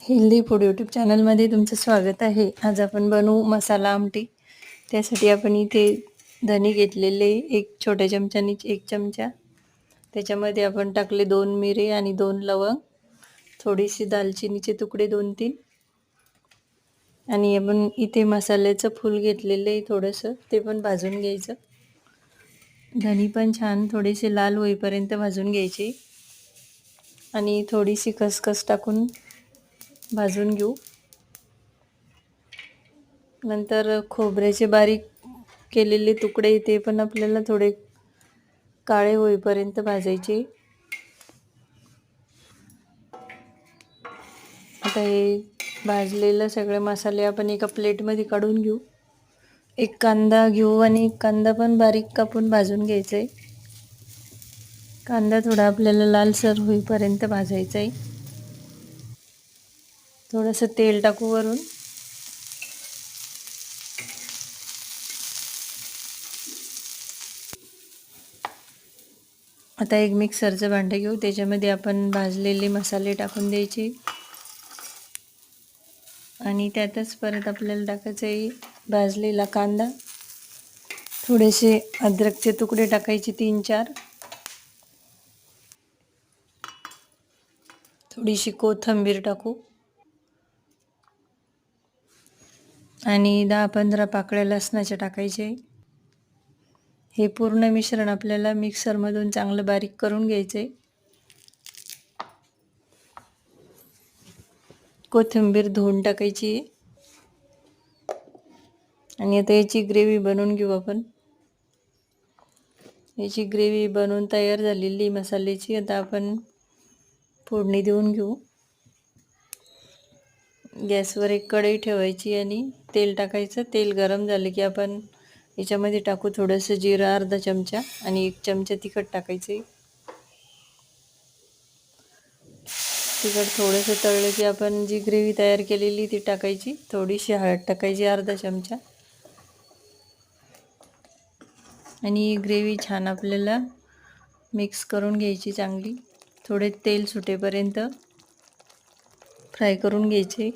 Healthy food YouTube चॅनलमध्ये तुमचं स्वागत आहे. आज आपण बनवू मसाला आमटी. त्यासाठी आपण इथे धने घेतलेले एक छोट्या चमच्याने 1 चमचा. त्याच्यामध्ये आपण टाकले 2 मिरे आणि 2 लवंग, थोडीशी दालचिनीचे तुकडे 2-3 आणि आपण इथे मसाल्याचं फूल घेतलेले थोडंसं, ते पण भाजून घ्यायचं. धने पण छान थोडेसे लाल होईपर्यंत भाजून घ्यायचे आणि थोडीशी खसखस टाकून भाजून घेऊ. नंतर खोबऱ्याचे बारीक केलेले तुकडे ते पण आपल्याला थोडे काळे होईपर्यंत भाजायचे. आता हे भाजलेलं सगळे मसाले आपण एका प्लेटमध्ये काढून घेऊ. एक कांदा घेऊ आणि कांदा पण बारीक कापून भाजून घ्यायचा आहे. कांदा थोडा आपल्याला लालसर होईपर्यंत भाजायचा आहे. थोडंसं तेल टाकू वरून. आता एक मिक्सरचं भांडं घेऊ. त्याच्यामध्ये आपण भाजलेले मसाले टाकून द्यायचे आणि त्यातच परत आपल्याला टाकायचं आहे भाजलेला कांदा, थोडेसे अद्रकचे तुकडे टाकायचे 3-4, थोडीशी कोथिंबीर टाकू आणि 10-15 पाकळ्या लसणाच्या टाकायचे. हे पूर्ण मिश्रण आपल्याला मिक्सरमधून चांगलं बारीक करून घ्यायचं आहे. कोथिंबीर धुवून टाकायची आणि आता याची ग्रेव्ही बनवून घेऊ आपण. याची ग्रेव्ही बनवून तयार झालेली मसाल्याची. आता आपण फोडणी देऊन घेऊ. गॅसवर एक कढई ठेवायची आणि तेल टाकायचं. तेल गरम झालं की आपण याच्यामध्ये टाकू थोडंसं जिरं अर्धा चमचा आणि 1 चमचा तिखट टाकायचे. तिखट थोडंसं तळलं की आपण जी ग्रेव्ही तयार केलेली ती टाकायची. थोडीशी हळद टाकायची अर्धा चमचा आणि ग्रेव्ही छान आपल्याला मिक्स करून घ्यायची चांगली. थोडे तेल सुटेपर्यंत फ्राय करून घ्यायचे.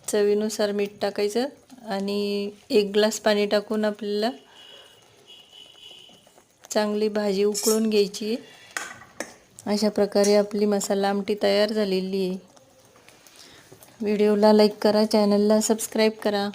चवीनुसार मीठ टाकायचं आणि 1 ग्लास पाणी टाकून आपल्याला चांगली भाजी उकळून घ्यायची. अशा प्रकारे आपली मसाला आमटी तयार झालेली आहे. व्हिडिओला लाईक करा, चॅनलला सबस्क्राईब करा.